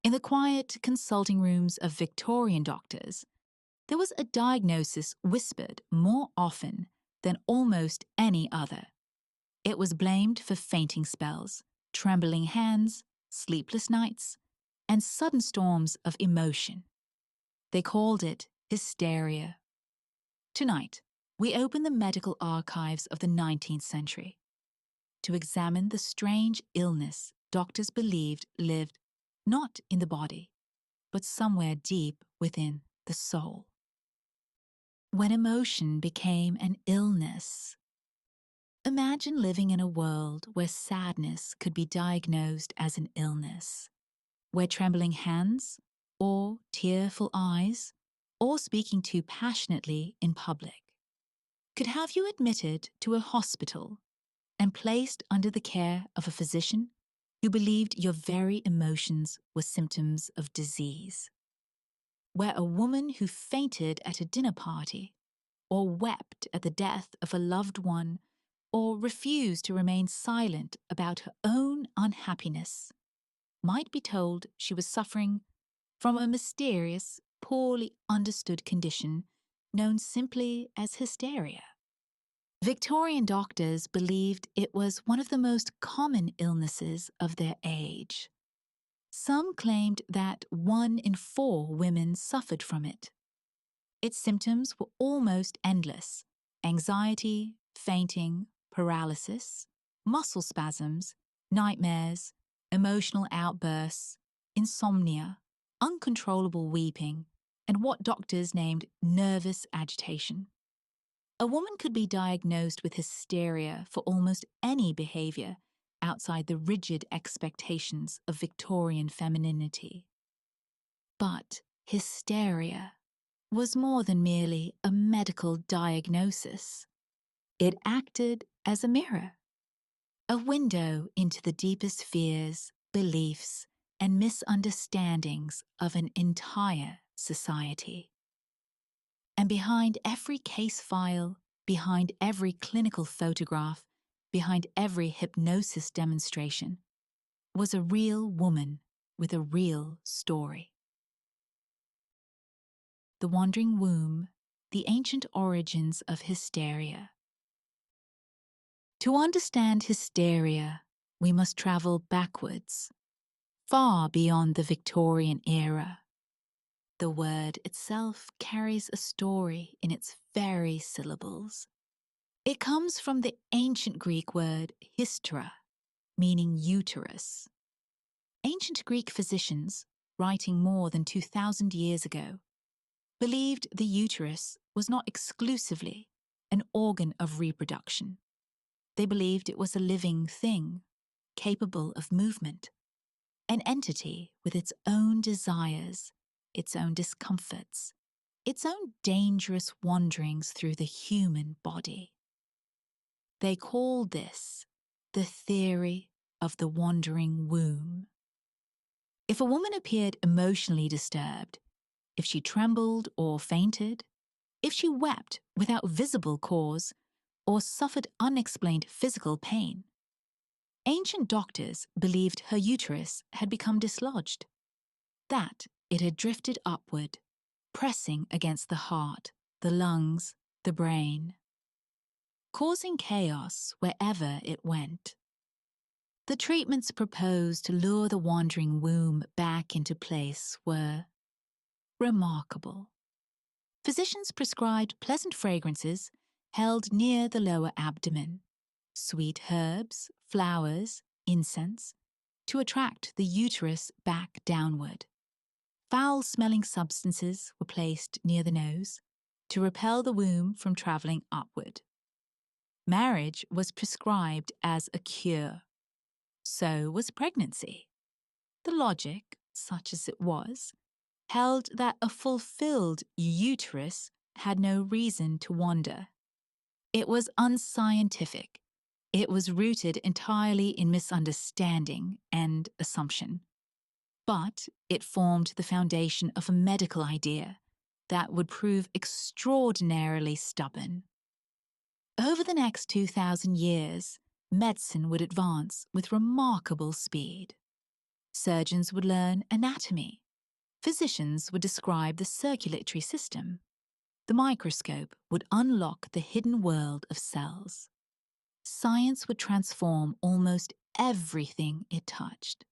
In the quiet consulting rooms of Victorian doctors, there was a diagnosis whispered more often than almost any other. It was blamed for fainting spells, trembling hands, sleepless nights, and sudden storms of emotion. They called it hysteria. Tonight, we open the medical archives of the 19th century to examine the strange illness doctors believed lived not in the body, but somewhere deep within the soul. When emotion became an illness. Imagine living in a world where sadness could be diagnosed as an illness, where trembling hands, or tearful eyes, or speaking too passionately in public could have you admitted to a hospital and placed under the care of a physician who believed your very emotions were symptoms of disease. Where a woman who fainted at a dinner party, or wept at the death of a loved one, or refused to remain silent about her own unhappiness, might be told she was suffering from a mysterious, poorly understood condition known simply as hysteria. Victorian doctors believed it was one of the most common illnesses of their age. Some claimed that 1 in 4 women suffered from it. Its symptoms were almost endless: anxiety, fainting, paralysis, muscle spasms, nightmares, emotional outbursts, insomnia, uncontrollable weeping, and what doctors named nervous agitation. A woman could be diagnosed with hysteria for almost any behavior outside the rigid expectations of Victorian femininity. But hysteria was more than merely a medical diagnosis. It acted as a mirror, a window into the deepest fears, beliefs, and misunderstandings of an entire society. And behind every case file, behind every clinical photograph, behind every hypnosis demonstration, was a real woman with a real story. The Wandering Womb, the Ancient Origins of Hysteria. To understand hysteria, we must travel backwards, far beyond the Victorian era. The word itself carries a story in its very syllables. It comes from the ancient Greek word hystra, meaning uterus. Ancient Greek physicians, writing more than 2,000 years ago, believed the uterus was not exclusively an organ of reproduction. They believed it was a living thing, capable of movement, an entity with its own desires, its own discomforts, its own dangerous wanderings through the human body. They called this the theory of the wandering womb. If a woman appeared emotionally disturbed, if she trembled or fainted, if she wept without visible cause, or suffered unexplained physical pain, ancient doctors believed her uterus had become dislodged, that it had drifted upward, pressing against the heart, the lungs, the brain, causing chaos wherever it went. The treatments proposed to lure the wandering womb back into place were remarkable. Physicians prescribed pleasant fragrances held near the lower abdomen, sweet herbs, flowers, incense, to attract the uterus back downward. Foul-smelling substances were placed near the nose to repel the womb from traveling upward. Marriage was prescribed as a cure. So was pregnancy. The logic, such as it was, held that a fulfilled uterus had no reason to wander. It was unscientific. It was rooted entirely in misunderstanding and assumption. But it formed the foundation of a medical idea that would prove extraordinarily stubborn. Over the next 2,000 years, medicine would advance with remarkable speed. Surgeons would learn anatomy. Physicians would describe the circulatory system. The microscope would unlock the hidden world of cells. Science would transform almost everything it touched.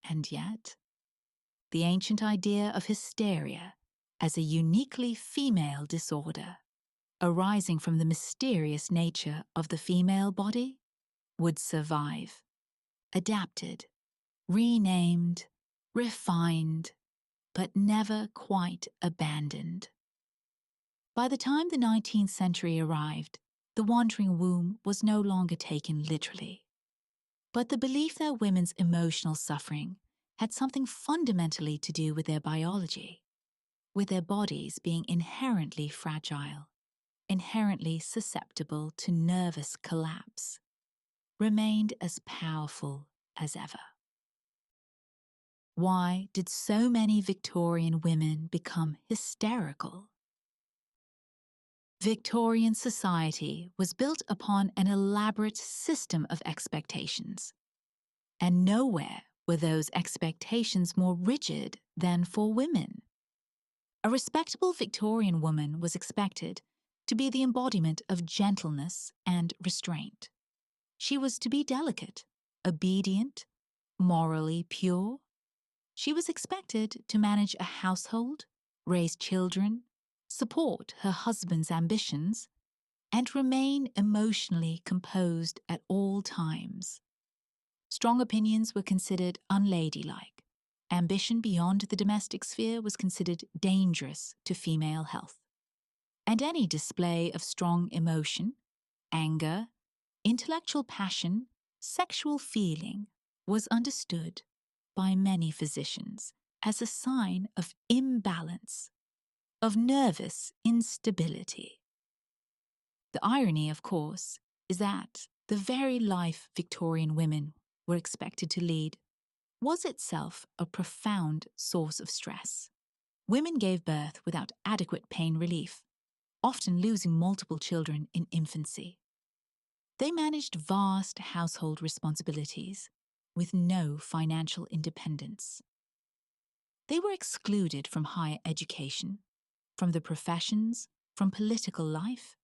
And yet, the ancient idea of hysteria as a uniquely female disorder, arising from the mysterious nature of the female body, would survive, adapted, renamed, refined, but never quite abandoned. By the time the 19th century arrived, the wandering womb was no longer taken literally. But the belief that women's emotional suffering had something fundamentally to do with their biology, with their bodies being inherently fragile, inherently susceptible to nervous collapse, remained as powerful as ever. Why did so many Victorian women become hysterical? Victorian society was built upon an elaborate system of expectations, and nowhere were those expectations more rigid than for women. A respectable Victorian woman was expected to be the embodiment of gentleness and restraint. She was to be delicate, obedient, morally pure. She was expected to manage a household, raise children, support her husband's ambitions, and remain emotionally composed at all times. Strong opinions were considered unladylike. Ambition beyond the domestic sphere was considered dangerous to female health. And any display of strong emotion, anger, intellectual passion, sexual feeling was understood by many physicians as a sign of imbalance, of nervous instability. The irony, of course, is that the very life Victorian women were expected to lead was itself a profound source of stress. Women gave birth without adequate pain relief, often losing multiple children in infancy. They managed vast household responsibilities with no financial independence. They were excluded from higher education, from the professions, from political life.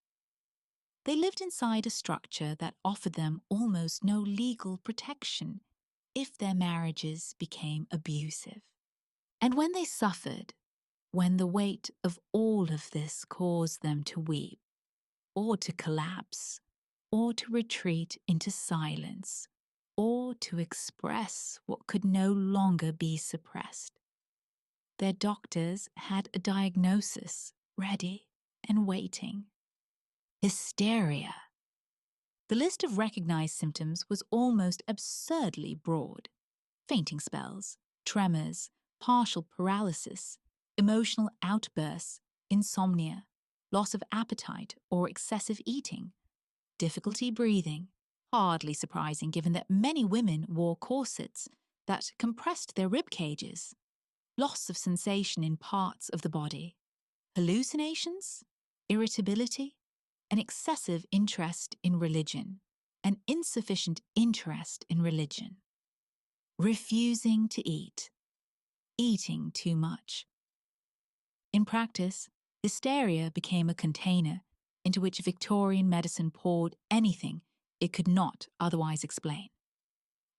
They lived inside a structure that offered them almost no legal protection if their marriages became abusive. And when they suffered, when the weight of all of this caused them to weep, or to collapse, or to retreat into silence, or to express what could no longer be suppressed, their doctors had a diagnosis ready and waiting: hysteria. The list of recognized symptoms was almost absurdly broad: fainting spells, tremors, partial paralysis, emotional outbursts, insomnia, loss of appetite or excessive eating, difficulty breathing, hardly surprising given that many women wore corsets that compressed their rib cages, loss of sensation in parts of the body, hallucinations, irritability, an excessive interest in religion, an insufficient interest in religion, refusing to eat, eating too much. In practice, hysteria became a container into which Victorian medicine poured anything it could not otherwise explain,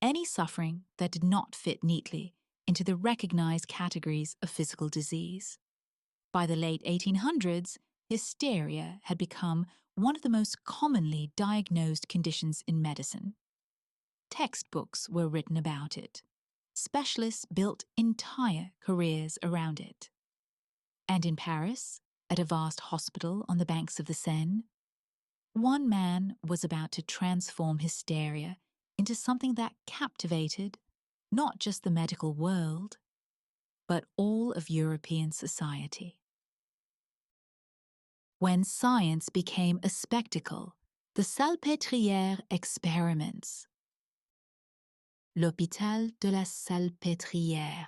any suffering that did not fit neatly into the recognized categories of physical disease. By the late 1800s, hysteria had become one of the most commonly diagnosed conditions in medicine. Textbooks were written about it. Specialists built entire careers around it. And in Paris, at a vast hospital on the banks of the Seine, one man was about to transform hysteria into something that captivated not just the medical world, but all of European society. When science became a spectacle, the Salpêtrière experiments. L'Hôpital de la Salpêtrière.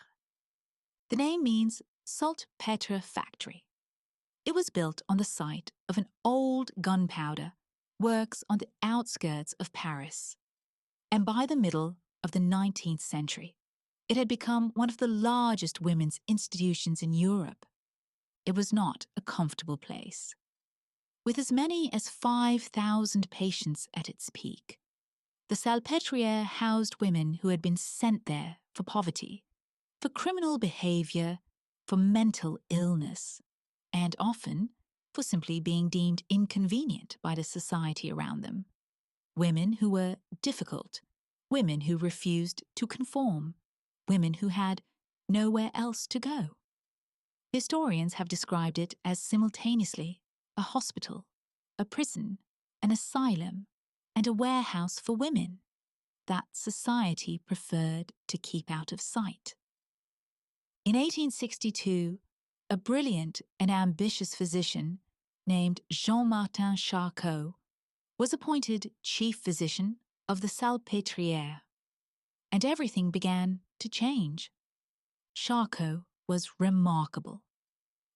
The name means saltpetre factory. It was built on the site of an old gunpowder works on the outskirts of Paris, and by the middle of the 19th century, It had become one of the largest women's institutions in Europe. It was not a comfortable place. With as many as 5,000 patients at its peak, the Salpêtrière housed women who had been sent there for poverty, for criminal behavior, for mental illness, and often for simply being deemed inconvenient by the society around them. Women who were difficult, women who refused to conform, women who had nowhere else to go. Historians have described it as simultaneously a hospital, a prison, an asylum, and a warehouse for women that society preferred to keep out of sight. In 1862, a brilliant and ambitious physician named Jean-Martin Charcot was appointed chief physician of the Salpêtrière, and everything began to change. Charcot was remarkable.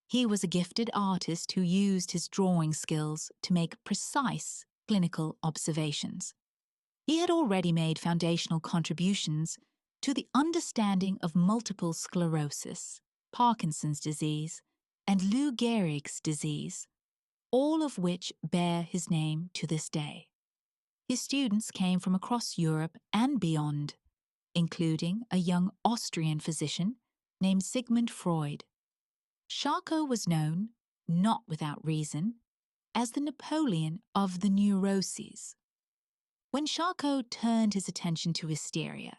He was a gifted artist who used his drawing skills to make precise clinical observations. He had already made foundational contributions to the understanding of multiple sclerosis, Parkinson's disease, and Lou Gehrig's disease, all of which bear his name to this day. His students came from across Europe and beyond, including a young Austrian physician named Sigmund Freud. Charcot was known, not without reason, as the Napoleon of the neuroses. When Charcot turned his attention to hysteria,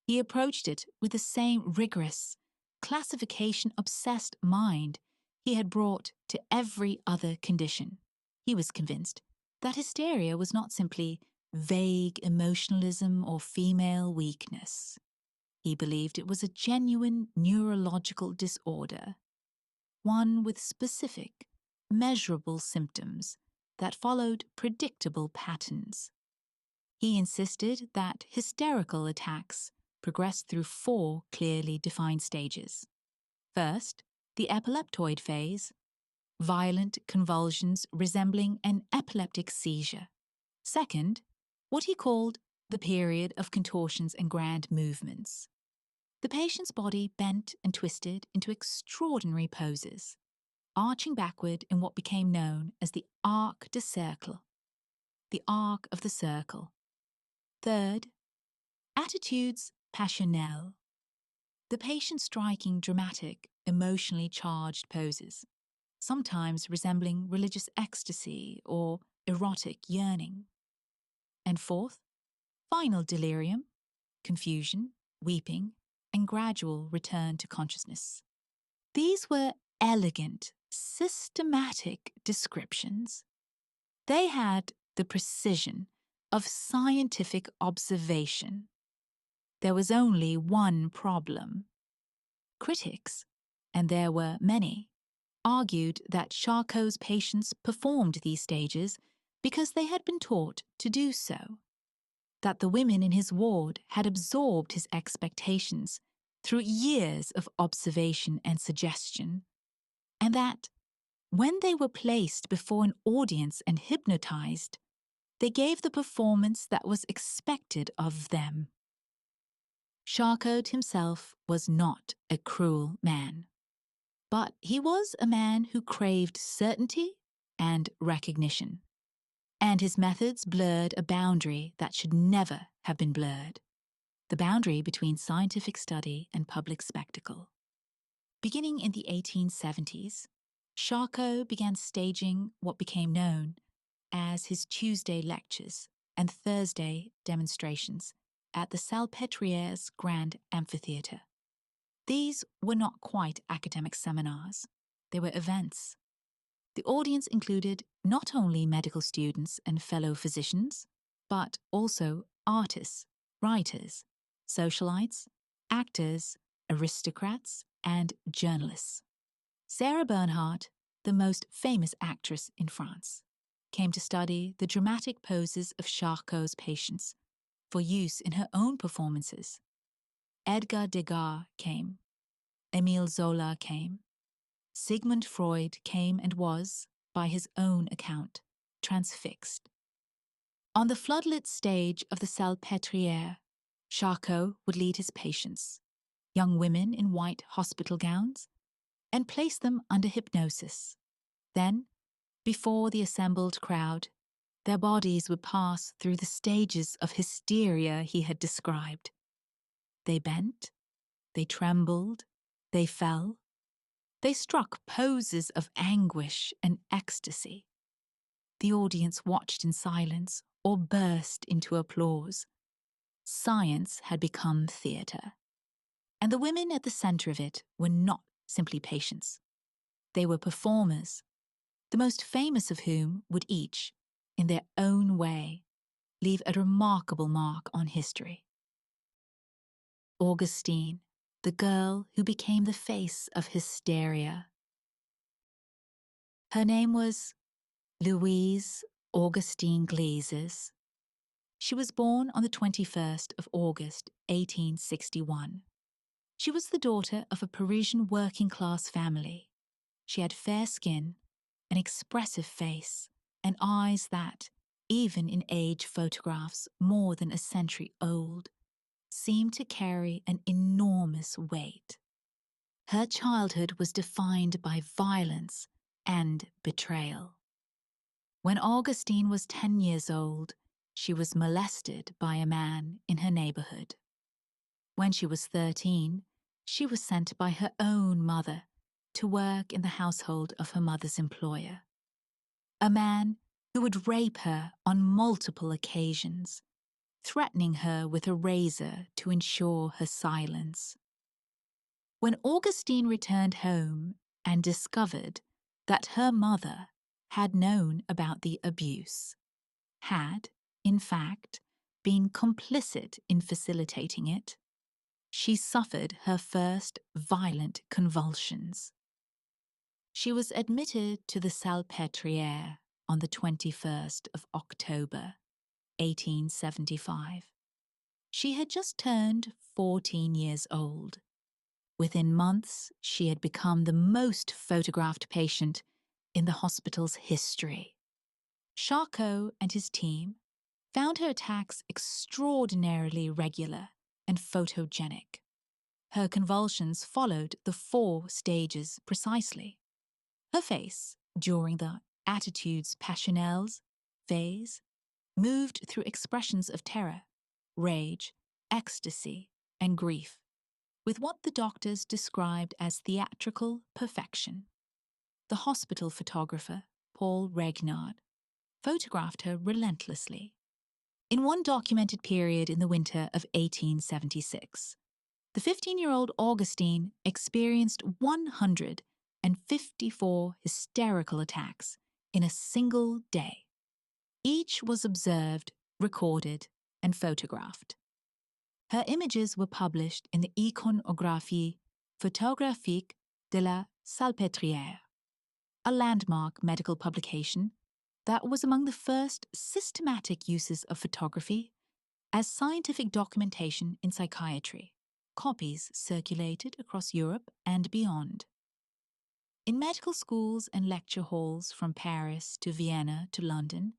he approached it with the same rigorous, classification-obsessed mind he had brought to every other condition. He was convinced that hysteria was not simply vague emotionalism or female weakness. He believed it was a genuine neurological disorder, one with specific, measurable symptoms that followed predictable patterns. He insisted that hysterical attacks progressed through 4 clearly defined stages. First, the epileptoid phase, violent convulsions resembling an epileptic seizure. Second, what he called the period of contortions and grand movements. The patient's body bent and twisted into extraordinary poses, arching backward in what became known as the arc de cercle, the arc of the circle. Third, attitudes passionnelles, the patient striking dramatic, emotionally charged poses, sometimes resembling religious ecstasy or erotic yearning. And fourth, final delirium, confusion, weeping, and gradual return to consciousness. These were elegant, systematic descriptions. They had the precision of scientific observation. There was only one problem. Critics, and there were many, argued that Charcot's patients performed these stages because they had been taught to do so, that the women in his ward had absorbed his expectations through years of observation and suggestion, and that, when they were placed before an audience and hypnotized, they gave the performance that was expected of them. Charcot himself was not a cruel man, but he was a man who craved certainty and recognition, and his methods blurred a boundary that should never have been blurred, the boundary between scientific study and public spectacle. Beginning in the 1870s, Charcot began staging what became known as his Tuesday lectures and Thursday demonstrations at the Salpêtrière's Grand Amphitheatre. These were not quite academic seminars, they were events. The audience included not only medical students and fellow physicians, but also artists, writers, socialites, actors, aristocrats, and journalists. Sarah Bernhardt, the most famous actress in France, came to study the dramatic poses of Charcot's patients for use in her own performances. Edgar Degas came. Émile Zola came. Sigmund Freud came and was, by his own account, transfixed. On the floodlit stage of the Salpêtrière, Charcot would lead his patients, young women in white hospital gowns, and place them under hypnosis. Then, before the assembled crowd, their bodies would pass through the stages of hysteria he had described. They bent, they trembled, they fell. They struck poses of anguish and ecstasy. The audience watched in silence or burst into applause. Science had become theatre. And the women at the centre of it were not simply patients. They were performers, the most famous of whom would each, in their own way, leave a remarkable mark on history. Augustine, the girl who became the face of hysteria. Her name was Louise Augustine Glazes. She was born on the 21st of August, 1861. She was the daughter of a Parisian working-class family. She had fair skin, an expressive face, and eyes that, even in age photographs more than a century old, seemed to carry an enormous weight. Her childhood was defined by violence and betrayal. When Augustine was 10 years old, she was molested by a man in her neighborhood. When she was 13, she was sent by her own mother to work in the household of her mother's employer, a man who would rape her on multiple occasions, threatening her with a razor to ensure her silence. When Augustine returned home and discovered that her mother had known about the abuse, had, in fact, been complicit in facilitating it, she suffered her first violent convulsions. She was admitted to the Salpêtrière on the 21st of October, 1875. She had just turned 14 years old. Within months, she had become the most photographed patient in the hospital's history. Charcot and his team found her attacks extraordinarily regular and photogenic. Her convulsions followed the 4 stages precisely. Her face, during the attitudes passionnelles phase, moved through expressions of terror, rage, ecstasy, and grief, with what the doctors described as theatrical perfection. The hospital photographer, Paul Regnard, photographed her relentlessly. In one documented period in the winter of 1876, the 15-year-old Augustine experienced 154 hysterical attacks in a single day. Each was observed, recorded, and photographed. Her images were published in the Iconographie photographique de la Salpêtrière, a landmark medical publication that was among the first systematic uses of photography as scientific documentation in psychiatry. Copies circulated across Europe and beyond. In medical schools and lecture halls from Paris to Vienna to London,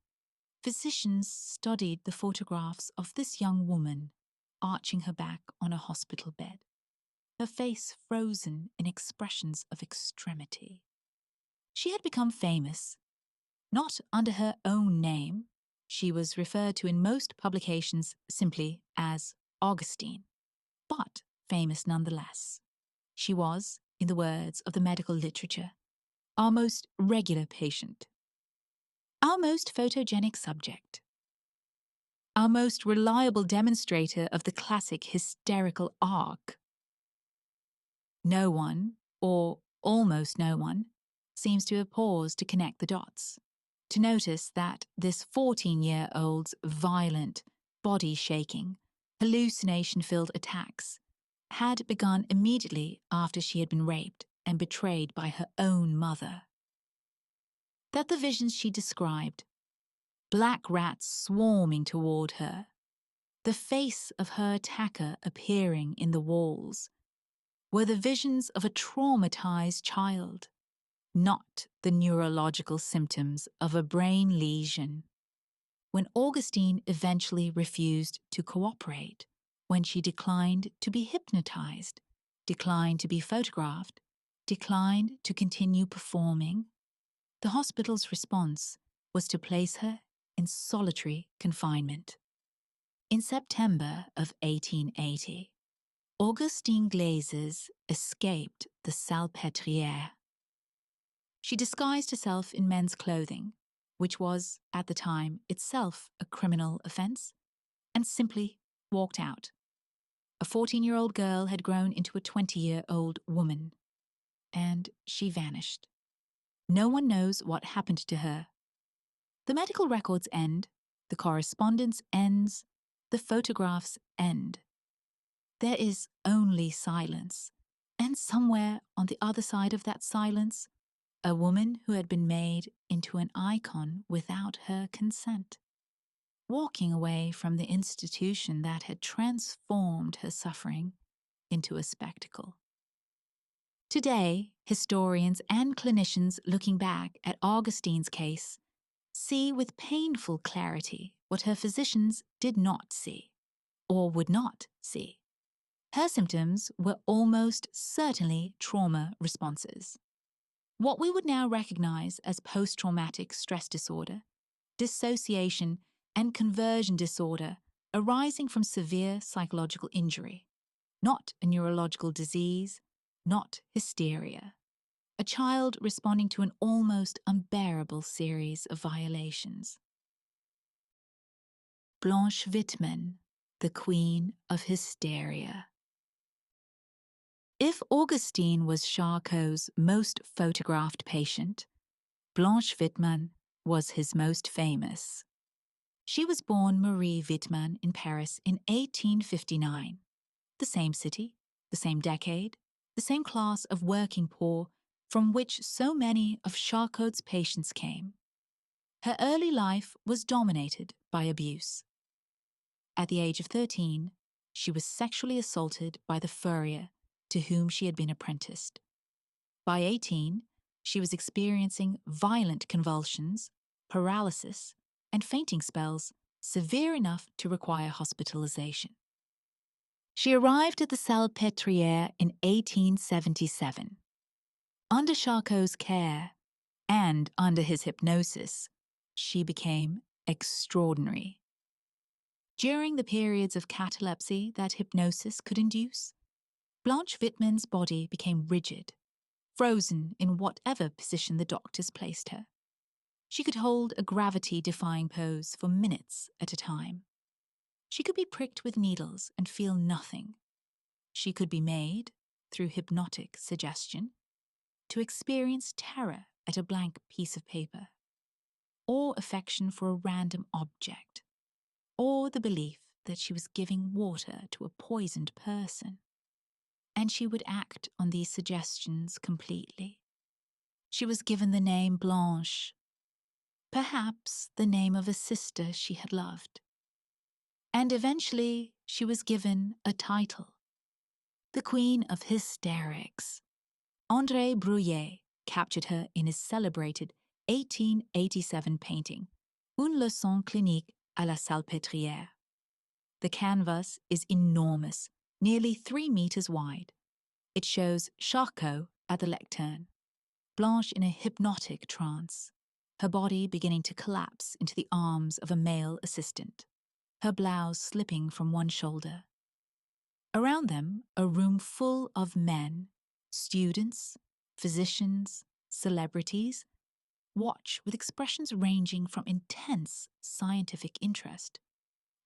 physicians studied the photographs of this young woman arching her back on a hospital bed, her face frozen in expressions of extremity. She had become famous, not under her own name. She was referred to in most publications simply as Augustine, but famous nonetheless. She was, in the words of the medical literature, our most regular patient, our most photogenic subject, our most reliable demonstrator of the classic hysterical arc. No one, or almost no one, seems to have paused to connect the dots, to notice that this 14-year-old's violent, body-shaking, hallucination-filled attacks had begun immediately after she had been raped and betrayed by her own mother. That the visions she described, black rats swarming toward her, the face of her attacker appearing in the walls, were the visions of a traumatized child, not the neurological symptoms of a brain lesion. When Augustine eventually refused to cooperate, when she declined to be hypnotized, declined to be photographed, declined to continue performing, the hospital's response was to place her in solitary confinement. In September of 1880, Augustine Glazes escaped the Salpêtrière. She disguised herself in men's clothing, which was, at the time, itself a criminal offense, and simply walked out. A 14-year-old girl had grown into a 20-year-old woman, and she vanished. No one knows what happened to her. The medical records end, the correspondence ends, the photographs end. There is only silence, and somewhere on the other side of that silence, a woman who had been made into an icon without her consent, walking away from the institution that had transformed her suffering into a spectacle. Today, historians and clinicians looking back at Augustine's case see with painful clarity what her physicians did not see, or would not see. Her symptoms were almost certainly trauma responses. What we would now recognize as post-traumatic stress disorder, dissociation, and conversion disorder arising from severe psychological injury, not a neurological disease, not hysteria. A child responding to an almost unbearable series of violations. Blanche Wittmann, the Queen of Hysteria. If Augustine was Charcot's most photographed patient, Blanche Wittmann was his most famous. She was born Marie Wittmann in Paris in 1859. The same city, the same decade, the same class of working poor from which so many of Charcot's patients came. Her early life was dominated by abuse. At the age of 13, she was sexually assaulted by the furrier to whom she had been apprenticed. By 18, she was experiencing violent convulsions, paralysis, and fainting spells severe enough to require hospitalization. She arrived at the Salpêtrière in 1877. Under Charcot's care and under his hypnosis, she became extraordinary. During the periods of catalepsy that hypnosis could induce, Blanche Wittmann's body became rigid, frozen in whatever position the doctors placed her. She could hold a gravity-defying pose for minutes at a time. She could be pricked with needles and feel nothing. She could be made, through hypnotic suggestion, to experience terror at a blank piece of paper, or affection for a random object, or the belief that she was giving water to a poisoned person. And she would act on these suggestions completely. She was given the name Blanche, perhaps the name of a sister she had loved. And eventually she was given a title, the Queen of Hysterics. André Brouillet captured her in his celebrated 1887 painting, Une leçon clinique à la Salpêtrière. The canvas is enormous, nearly 3 meters wide. It shows Charcot at the lectern, Blanche in a hypnotic trance, her body beginning to collapse into the arms of a male assistant, her blouse slipping from one shoulder. Around them, a room full of men, students, physicians, celebrities, watch with expressions ranging from intense scientific interest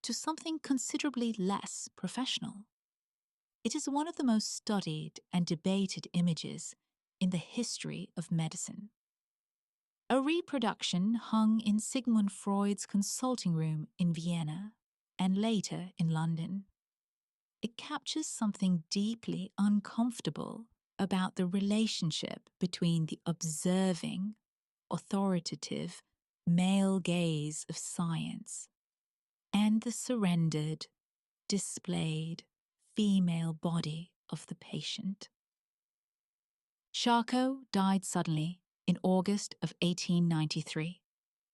to something considerably less professional. It is one of the most studied and debated images in the history of medicine. A reproduction hung in Sigmund Freud's consulting room in Vienna and later in London. It captures something deeply uncomfortable about the relationship between the observing, authoritative, male gaze of science and the surrendered, displayed, female body of the patient. Charcot died suddenly in August of 1893,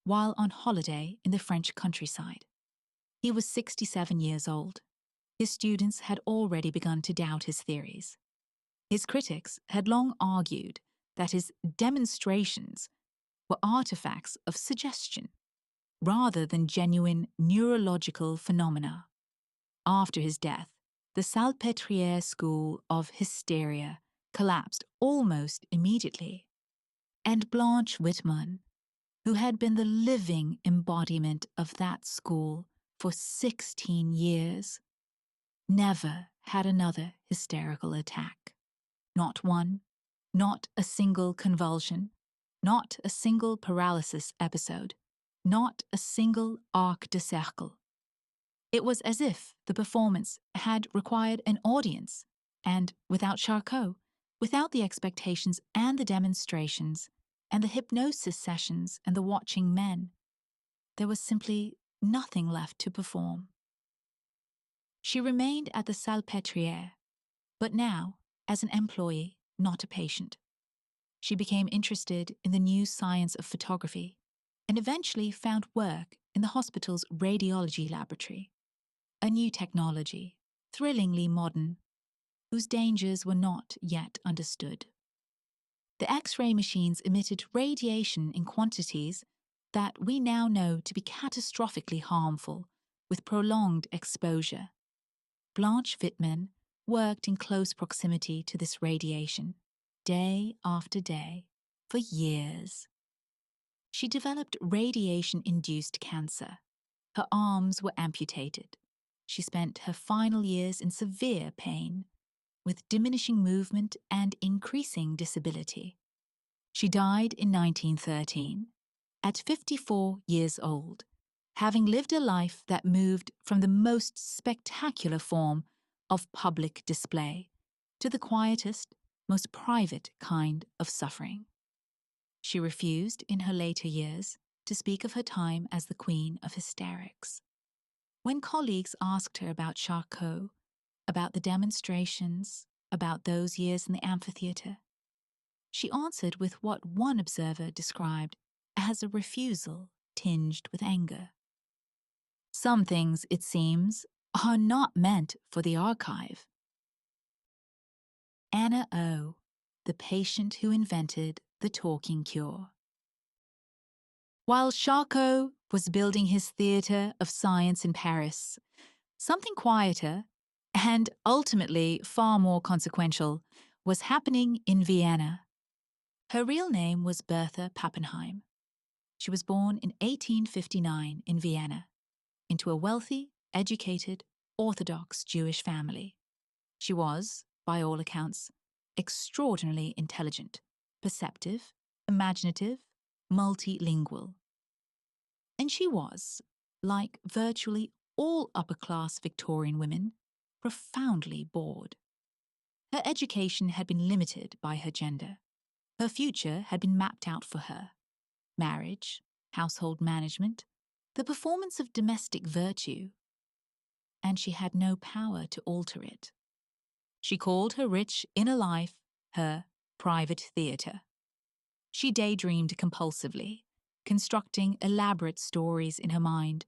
while on holiday in the French countryside. He was 67 years old. His students had already begun to doubt his theories. His critics had long argued that his demonstrations were artifacts of suggestion rather than genuine neurological phenomena. After his death, the Salpêtrière School of Hysteria collapsed almost immediately, and Blanche Wittmann, who had been the living embodiment of that school for 16 years, never had another hysterical attack. Not one, not a single convulsion, not a single paralysis episode, not a single arc de cercle. It was as if the performance had required an audience, and without Charcot, without the expectations and the demonstrations, and the hypnosis sessions and the watching men, there was simply nothing left to perform. She remained at the Salpêtrière, but now as an employee, not a patient. She became interested in the new science of photography and eventually found work in the hospital's radiology laboratory, a new technology, thrillingly modern, whose dangers were not yet understood. The X-ray machines emitted radiation in quantities that we now know to be catastrophically harmful with prolonged exposure. Blanche Wittmann worked in close proximity to this radiation, day after day, for years. She developed radiation-induced cancer. Her arms were amputated. She spent her final years in severe pain, with diminishing movement and increasing disability. She died in 1913, at 54 years old, having lived a life that moved from the most spectacular form of public display to the quietest, most private kind of suffering. She refused in her later years to speak of her time as the Queen of Hysterics. When colleagues asked her about Charcot, about the demonstrations, about those years in the amphitheatre, she answered with what one observer described as a refusal tinged with anger. Some things, it seems, are not meant for the archive. Anna O., the patient who invented the talking cure. While Charcot was building his theatre of science in Paris, something quieter, and ultimately far more consequential, was happening in Vienna. Her real name was Bertha Pappenheim. She was born in 1859 in Vienna, into a wealthy, educated, Orthodox Jewish family. She was, by all accounts, extraordinarily intelligent, perceptive, imaginative, multilingual. And she was, like virtually all upper-class Victorian women, profoundly bored. Her education had been limited by her gender. Her future had been mapped out for her. Marriage, household management, the performance of domestic virtue, and she had no power to alter it. She called her rich inner life her private theatre. She daydreamed compulsively, constructing elaborate stories in her mind,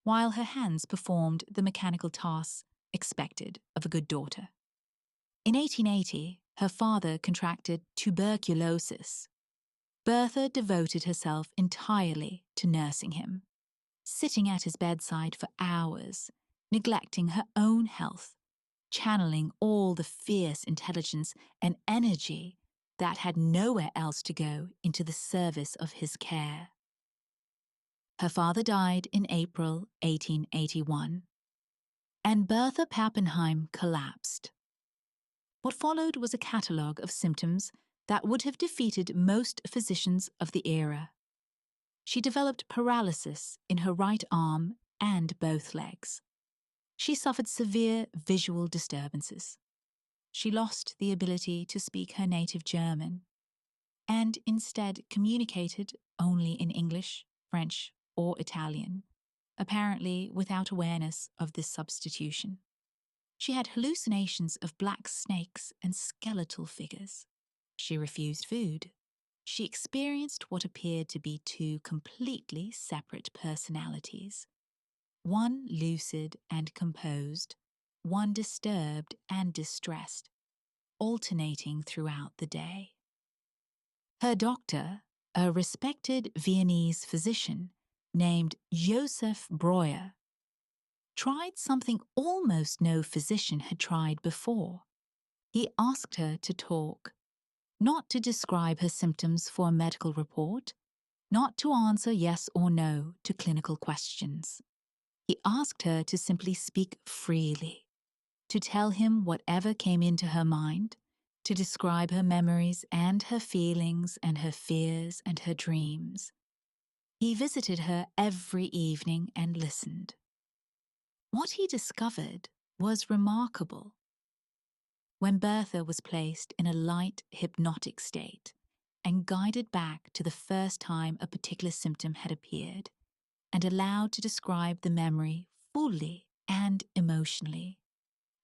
while her hands performed the mechanical tasks expected of a good daughter. In 1880, her father contracted tuberculosis. Bertha devoted herself entirely to nursing him, sitting at his bedside for hours, neglecting her own health, channeling all the fierce intelligence and energy that had nowhere else to go into the service of his care. Her father died in April 1881, and Bertha Pappenheim collapsed. What followed was a catalogue of symptoms that would have defeated most physicians of the era. She developed paralysis in her right arm and both legs. She suffered severe visual disturbances. She lost the ability to speak her native German, and instead communicated only in English, French, or Italian, apparently without awareness of this substitution. She had hallucinations of black snakes and skeletal figures. She refused food. She experienced what appeared to be two completely separate personalities. One lucid and composed, one disturbed and distressed, alternating throughout the day. Her doctor, a respected Viennese physician named Joseph Breuer, tried something almost no physician had tried before. He asked her to talk, not to describe her symptoms for a medical report, not to answer yes or no to clinical questions. He asked her to simply speak freely, to tell him whatever came into her mind, to describe her memories and her feelings and her fears and her dreams. He visited her every evening and listened. What he discovered was remarkable. When Bertha was placed in a light hypnotic state and guided back to the first time a particular symptom had appeared, and allowed to describe the memory fully and emotionally,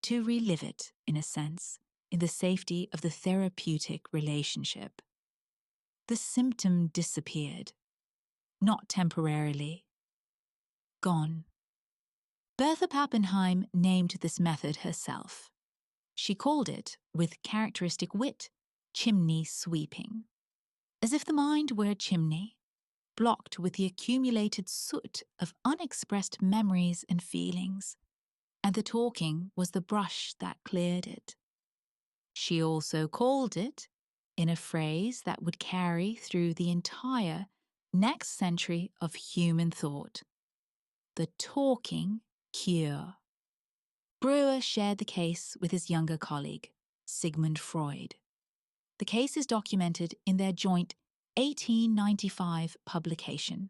to relive it, in a sense, in the safety of the therapeutic relationship, the symptom disappeared, not temporarily, gone. Bertha Pappenheim named this method herself. She called it, with characteristic wit, chimney sweeping, as if the mind were a chimney, blocked with the accumulated soot of unexpressed memories and feelings, and the talking was the brush that cleared it. She also called it, in a phrase that would carry through the entire next century of human thought, the talking cure. Breuer shared the case with his younger colleague, Sigmund Freud. The case is documented in their joint 1895 publication,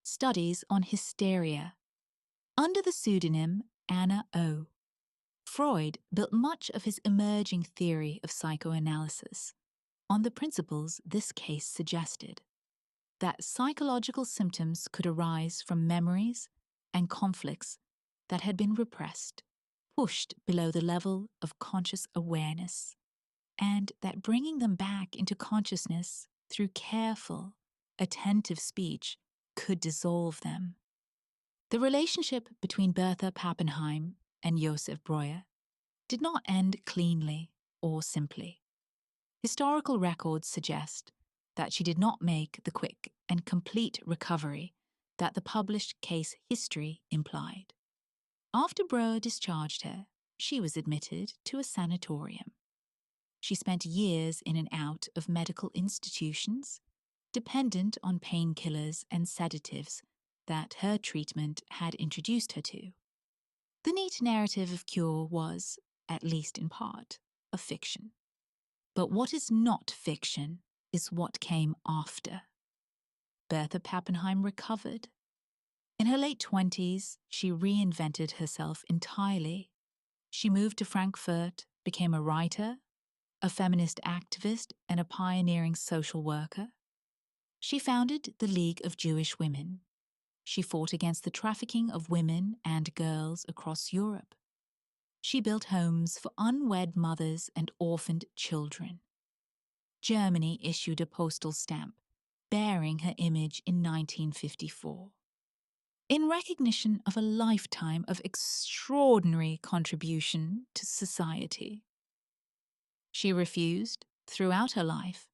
Studies on Hysteria, under the pseudonym Anna O. Freud built much of his emerging theory of psychoanalysis on the principles this case suggested, that psychological symptoms could arise from memories and conflicts that had been repressed, pushed below the level of conscious awareness, and that bringing them back into consciousness through careful, attentive speech could dissolve them. The relationship between Bertha Pappenheim and Josef Breuer did not end cleanly or simply. Historical records suggest that she did not make the quick and complete recovery that the published case history implied. After Breuer discharged her, she was admitted to a sanatorium. She spent years in and out of medical institutions, dependent on painkillers and sedatives that her treatment had introduced her to. The neat narrative of cure was, at least in part, a fiction. But what is not fiction is what came after. Bertha Pappenheim recovered. In her late 20s, she reinvented herself entirely. She moved to Frankfurt, became a writer, a feminist activist, and a pioneering social worker. She founded the League of Jewish Women. She fought against the trafficking of women and girls across Europe. She built homes for unwed mothers and orphaned children. Germany issued a postal stamp bearing her image in 1954. In recognition of a lifetime of extraordinary contribution to society. She refused, throughout her life,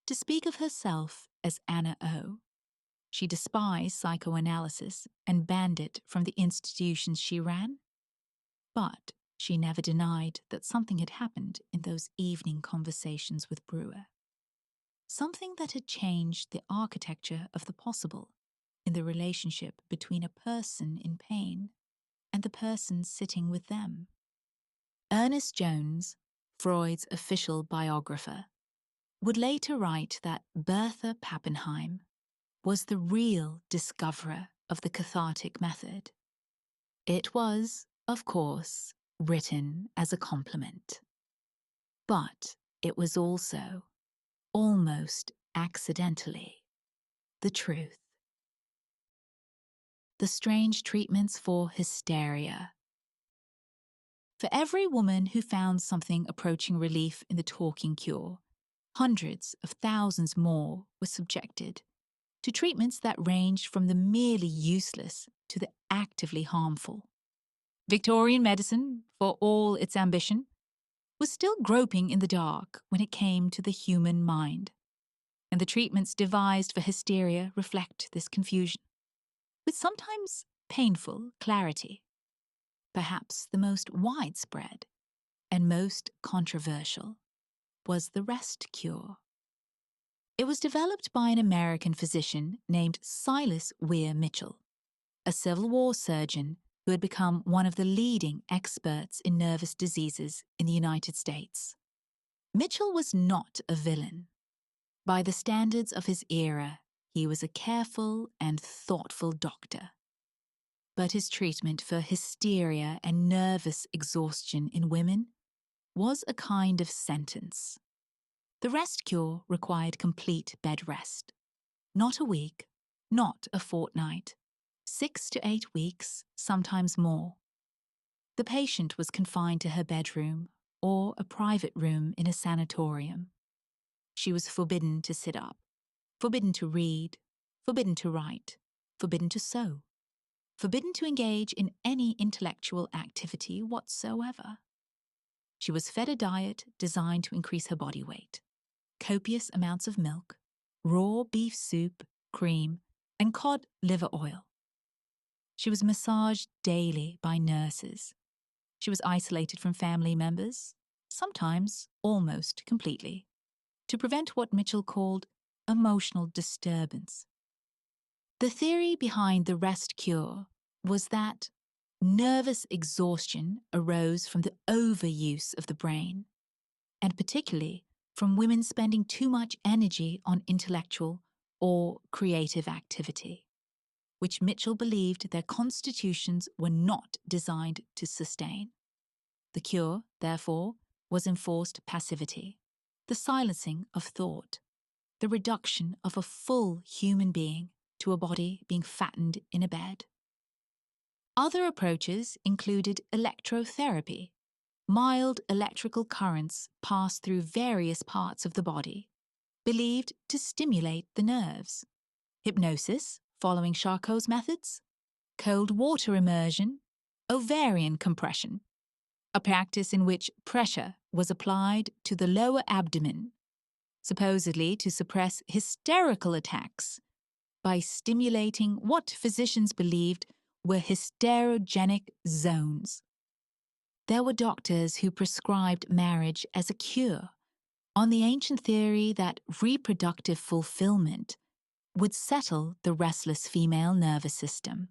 to speak of herself as Anna O. She despised psychoanalysis and banned it from the institutions she ran. But she never denied that something had happened in those evening conversations with Breuer. Something that had changed the architecture of the possible in the relationship between a person in pain and the person sitting with them. Ernest Jones, Freud's official biographer, would later write that Bertha Pappenheim was the real discoverer of the cathartic method. It was, of course, written as a compliment. But it was also, almost accidentally, the truth. The strange treatments for hysteria. For every woman who found something approaching relief in the talking cure, hundreds of thousands more were subjected to treatments that ranged from the merely useless to the actively harmful. Victorian medicine, for all its ambition, was still groping in the dark when it came to the human mind, and the treatments devised for hysteria reflect this confusion, with sometimes painful clarity. Perhaps the most widespread and most controversial was the rest cure. It was developed by an American physician named Silas Weir Mitchell, a Civil War surgeon who had become one of the leading experts in nervous diseases in the United States. Mitchell was not a villain. By the standards of his era, he was a careful and thoughtful doctor. But his treatment for hysteria and nervous exhaustion in women was a kind of sentence. The rest cure required complete bed rest. Not a week, not a fortnight, 6 to 8 weeks, sometimes more. The patient was confined to her bedroom or a private room in a sanatorium. She was forbidden to sit up, forbidden to read, forbidden to write, forbidden to sew, forbidden to engage in any intellectual activity whatsoever. She was fed a diet designed to increase her body weight, copious amounts of milk, raw beef soup, cream, and cod liver oil. She was massaged daily by nurses. She was isolated from family members, sometimes almost completely, to prevent what Mitchell called emotional disturbance. The theory behind the rest cure was that nervous exhaustion arose from the overuse of the brain, and particularly from women spending too much energy on intellectual or creative activity, which Mitchell believed their constitutions were not designed to sustain. The cure, therefore, was enforced passivity, the silencing of thought, the reduction of a full human being to a body being fattened in a bed. Other approaches included electrotherapy. Mild electrical currents pass through various parts of the body, believed to stimulate the nerves. Hypnosis, following Charcot's methods. Cold water immersion. Ovarian compression, a practice in which pressure was applied to the lower abdomen, supposedly to suppress hysterical attacks by stimulating what physicians believed were hysterogenic zones. There were doctors who prescribed marriage as a cure, on the ancient theory that reproductive fulfillment would settle the restless female nervous system.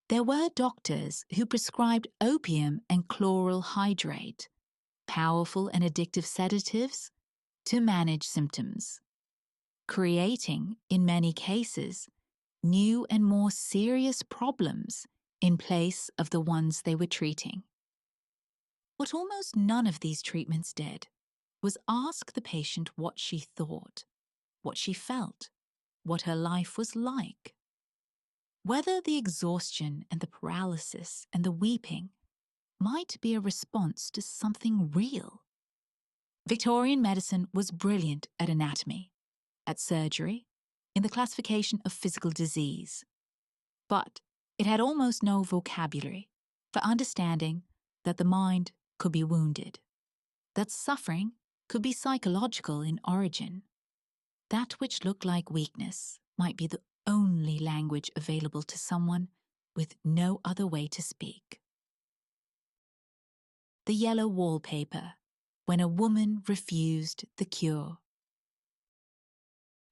There were doctors who prescribed opium and chloral hydrate, powerful and addictive sedatives, to manage symptoms, creating, in many cases, new and more serious problems in place of the ones they were treating. What almost none of these treatments did was ask the patient what she thought, what she felt, what her life was like. Whether the exhaustion and the paralysis and the weeping might be a response to something real. Victorian medicine was brilliant at anatomy, at surgery, in the classification of physical disease. But it had almost no vocabulary for understanding that the mind could be wounded, that suffering could be psychological in origin. That which looked like weakness might be the only language available to someone with no other way to speak. The yellow wallpaper, when a woman refused the cure.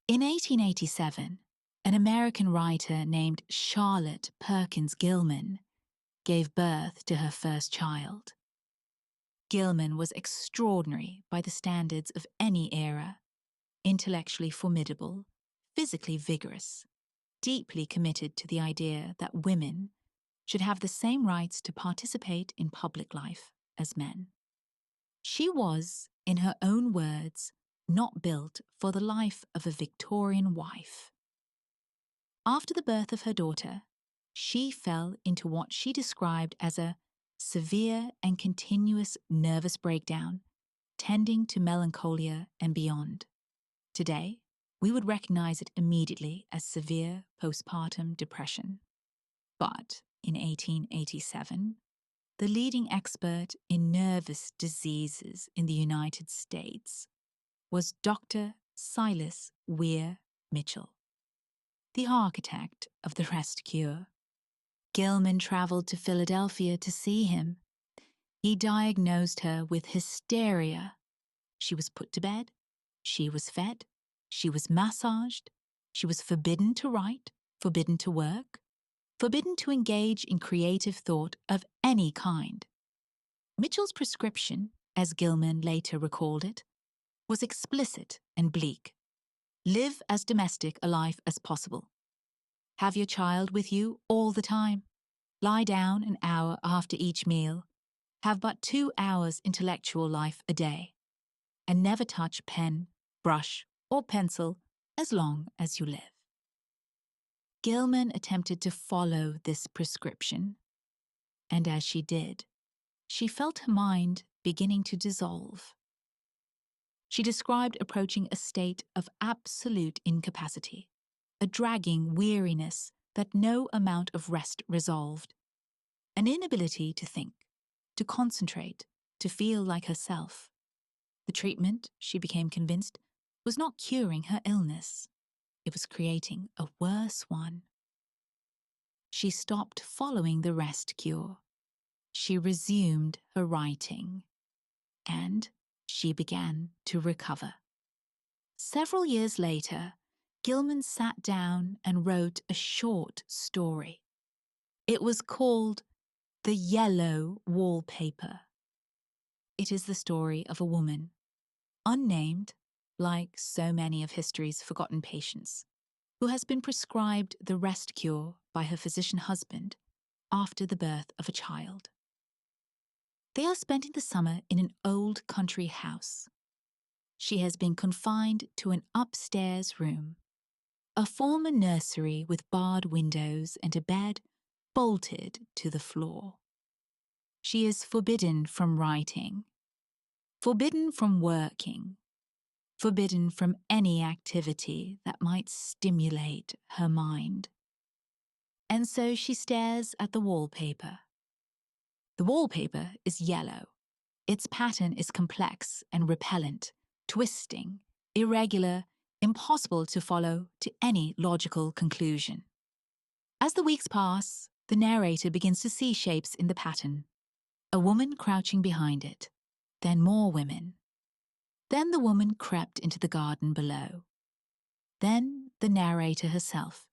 In 1887, an American writer named Charlotte Perkins Gilman gave birth to her first child. Gilman was extraordinary by the standards of any era, intellectually formidable, physically vigorous, deeply committed to the idea that women should have the same rights to participate in public life as men. She was, in her own words, not built for the life of a Victorian wife. After the birth of her daughter, she fell into what she described as a severe and continuous nervous breakdown, tending to melancholia and beyond. Today, we would recognize it immediately as severe postpartum depression. But in 1887, the leading expert in nervous diseases in the United States was Dr. Silas Weir Mitchell, the architect of the rest cure. Gilman traveled to Philadelphia to see him. He diagnosed her with hysteria. She was put to bed, she was fed, she was massaged, she was forbidden to write, forbidden to work, forbidden to engage in creative thought of any kind. Mitchell's prescription, as Gilman later recalled it, was explicit and bleak. Live as domestic a life as possible. Have your child with you all the time. Lie down an hour after each meal. Have but 2 hours intellectual life a day. And never touch pen, brush, or pencil as long as you live. Gilman attempted to follow this prescription, and as she did, she felt her mind beginning to dissolve. She described approaching a state of absolute incapacity, a dragging weariness that no amount of rest resolved, an inability to think, to concentrate, to feel like herself. The treatment, she became convinced, was not curing her illness. It was creating a worse one. She stopped following the rest cure. She resumed her writing, and she began to recover. Several years later, Gilman sat down and wrote a short story. It was called The Yellow Wallpaper. It is the story of a woman, unnamed, like so many of history's forgotten patients, who has been prescribed the rest cure by her physician husband after the birth of a child. They are spending the summer in an old country house. She has been confined to an upstairs room, a former nursery with barred windows and a bed bolted to the floor. She is forbidden from writing, forbidden from working, forbidden from any activity that might stimulate her mind. And so she stares at the wallpaper. The wallpaper is yellow. Its pattern is complex and repellent, twisting, irregular, impossible to follow to any logical conclusion. As the weeks pass, the narrator begins to see shapes in the pattern. A woman crouching behind it, then more women. Then the woman crept into the garden below. Then the narrator herself,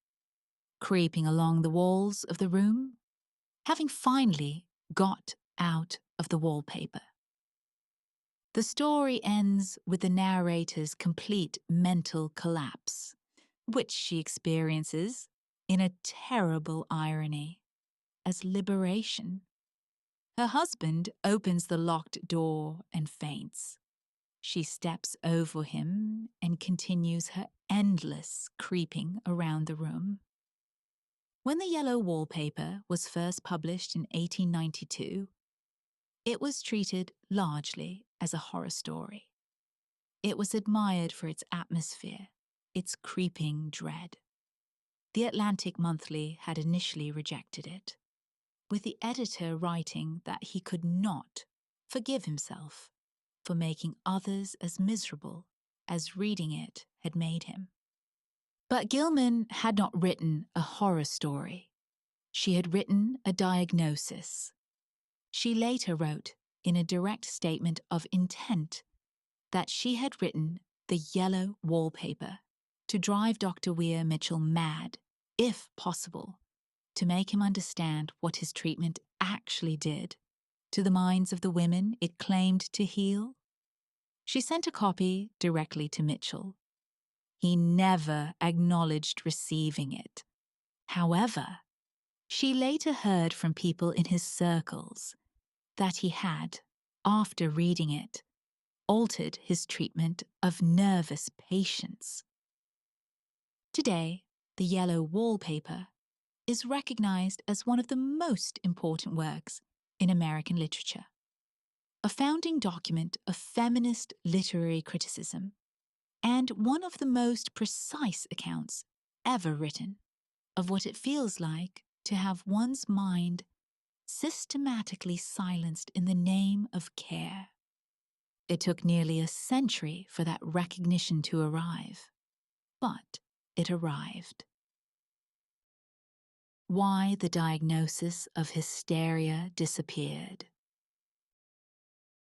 creeping along the walls of the room, having finally got out of the wallpaper. The story ends with the narrator's complete mental collapse, which she experiences, in a terrible irony, as liberation. Her husband opens the locked door and faints. She steps over him and continues her endless creeping around the room. When The Yellow Wallpaper was first published in 1892, it was treated largely as a horror story. It was admired for its atmosphere, its creeping dread. The Atlantic Monthly had initially rejected it, with the editor writing that he could not forgive himself for making others as miserable as reading it had made him. But Gilman had not written a horror story. She had written a diagnosis. She later wrote, in a direct statement of intent, that she had written The Yellow Wallpaper to drive Dr. Weir Mitchell mad, if possible, to make him understand what his treatment actually did to the minds of the women it claimed to heal. She sent a copy directly to Mitchell. He never acknowledged receiving it. However, she later heard from people in his circles that he had, after reading it, altered his treatment of nervous patients. Today, The Yellow Wallpaper is recognized as one of the most important works in American literature, a founding document of feminist literary criticism, and one of the most precise accounts ever written of what it feels like to have one's mind systematically silenced in the name of care. It took nearly a century for that recognition to arrive, but it arrived. Why the diagnosis of hysteria disappeared.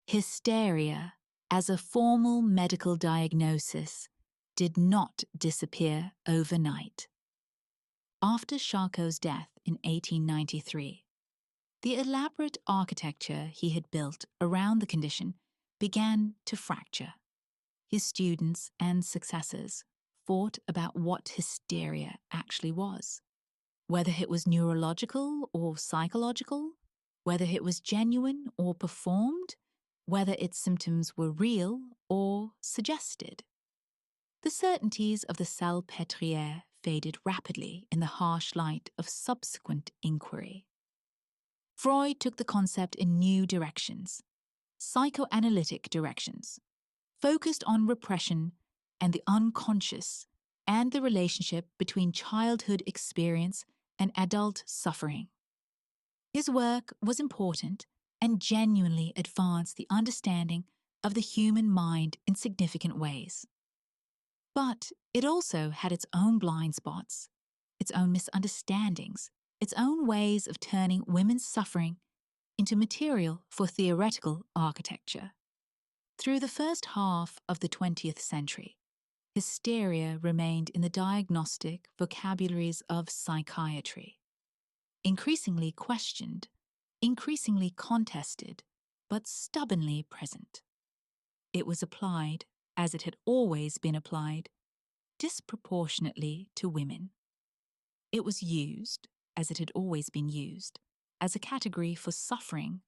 Hysteria, as a formal medical diagnosis, did not disappear overnight. After Charcot's death in 1893, the elaborate architecture he had built around the condition began to fracture. His students and successors fought about what hysteria actually was, whether it was neurological or psychological, whether it was genuine or performed, whether its symptoms were real or suggested. The certainties of the Salpêtrière faded rapidly in the harsh light of subsequent inquiry. Freud took the concept in new directions, psychoanalytic directions, focused on repression and the unconscious and the relationship between childhood experience and adult suffering. His work was important and genuinely advanced the understanding of the human mind in significant ways. But it also had its own blind spots, its own misunderstandings, its own ways of turning women's suffering into material for theoretical architecture. Through the first half of the 20th century, hysteria remained in the diagnostic vocabularies of psychiatry, increasingly questioned, increasingly contested, but stubbornly present. It was applied, as it had always been applied, disproportionately to women. It was used, as it had always been used, as a category for suffering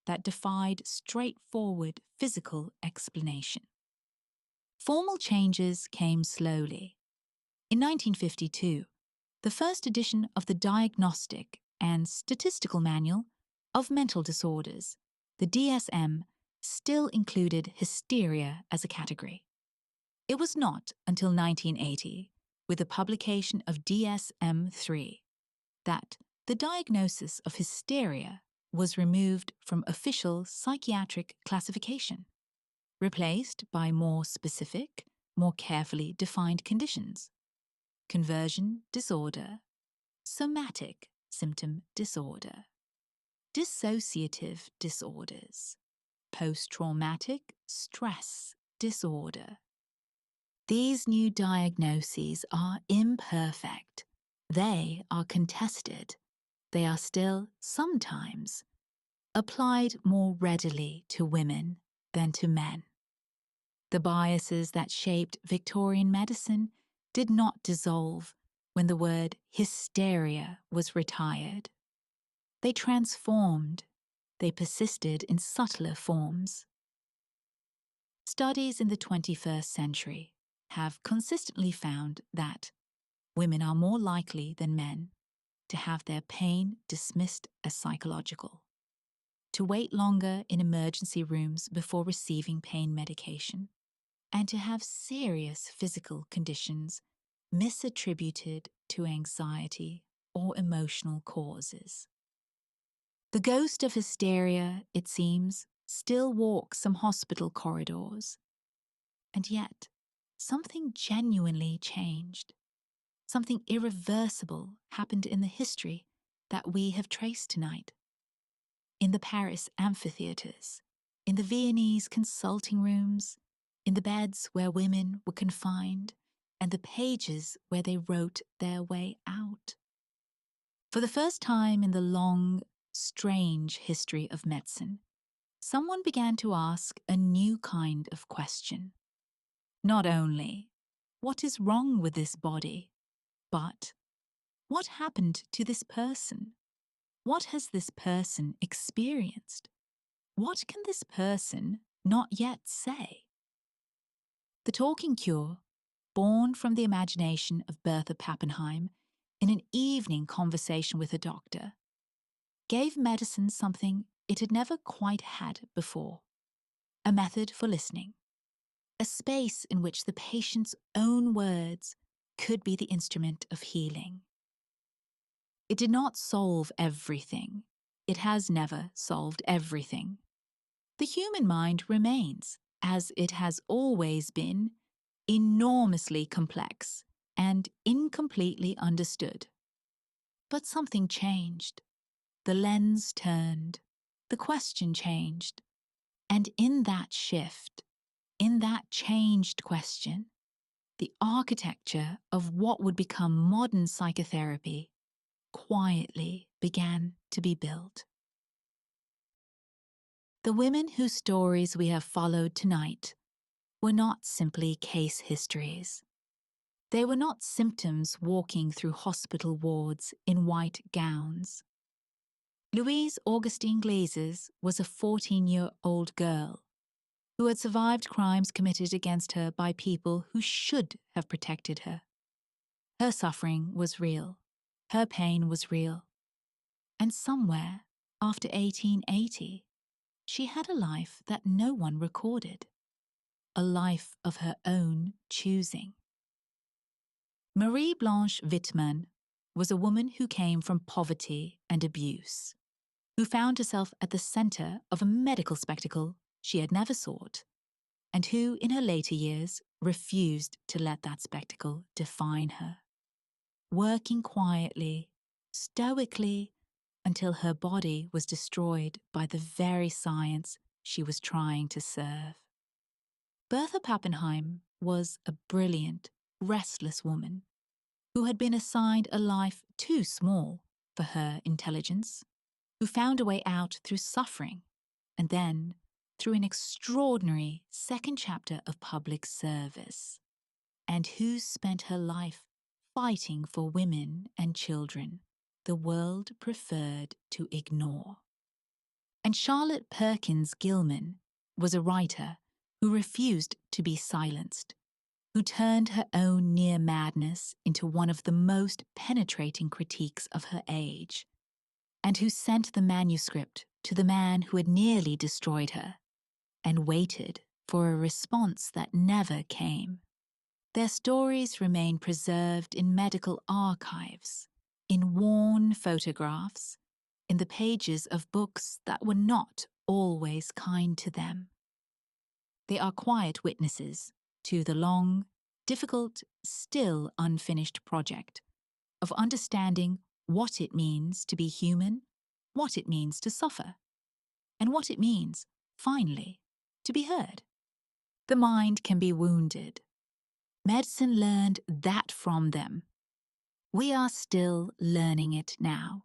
that defied straightforward physical explanation. Formal changes came slowly. In 1952, the first edition of the Diagnostic and Statistical Manual of Mental Disorders, the DSM, still included hysteria as a category. It was not until 1980, with the publication of DSM-3, that the diagnosis of hysteria was removed from official psychiatric classification, replaced by more specific, more carefully defined conditions: conversion disorder, somatic symptom disorder, dissociative disorders, post-traumatic stress disorder. These new diagnoses are imperfect. They are contested. They are still, sometimes, applied more readily to women than to men. The biases that shaped Victorian medicine did not dissolve when the word hysteria was retired. They transformed. They persisted in subtler forms. Studies in the 21st century have consistently found that women are more likely than men to have their pain dismissed as psychological, to wait longer in emergency rooms before receiving pain medication, and to have serious physical conditions misattributed to anxiety or emotional causes. The ghost of hysteria, it seems, still walks some hospital corridors. And yet, something genuinely changed. Something irreversible happened in the history that we have traced tonight. In the Paris amphitheatres, in the Viennese consulting rooms, in the beds where women were confined, and the pages where they wrote their way out. For the first time in the long, strange history of medicine, someone began to ask a new kind of question. Not only, what is wrong with this body, but what happened to this person? What has this person experienced? What can this person not yet say? The talking cure, born from the imagination of Bertha Pappenheim in an evening conversation with a doctor, gave medicine something it had never quite had before: a method for listening, a space in which the patient's own words could be the instrument of healing. It did not solve everything, it has never solved everything. The human mind remains, as it has always been, enormously complex and incompletely understood. But something changed. The lens turned. The question changed. And in that shift, in that changed question, the architecture of what would become modern psychotherapy quietly began to be built. The women whose stories we have followed tonight were not simply case histories. They were not symptoms walking through hospital wards in white gowns. Louise Augustine Glazes was a 14-year-old girl who had survived crimes committed against her by people who should have protected her. Her suffering was real. Her pain was real. And somewhere, after 1880, she had a life that no one recorded, a life of her own choosing. Marie Blanche Wittmann was a woman who came from poverty and abuse, who found herself at the center of a medical spectacle she had never sought, and who, in her later years, refused to let that spectacle define her, working quietly, stoically, until her body was destroyed by the very science she was trying to serve. Bertha Pappenheim was a brilliant, restless woman who had been assigned a life too small for her intelligence, who found a way out through suffering, and then through an extraordinary second chapter of public service, and who spent her life fighting for women and children the world preferred to ignore. And Charlotte Perkins Gilman was a writer who refused to be silenced, who turned her own near madness into one of the most penetrating critiques of her age, and who sent the manuscript to the man who had nearly destroyed her, and waited for a response that never came. Their stories remain preserved in medical archives, in worn photographs, in the pages of books that were not always kind to them. They are quiet witnesses to the long, difficult, still unfinished project of understanding what it means to be human, what it means to suffer, and what it means, finally, to be heard. The mind can be wounded. Medicine learned that from them. We are still learning it now.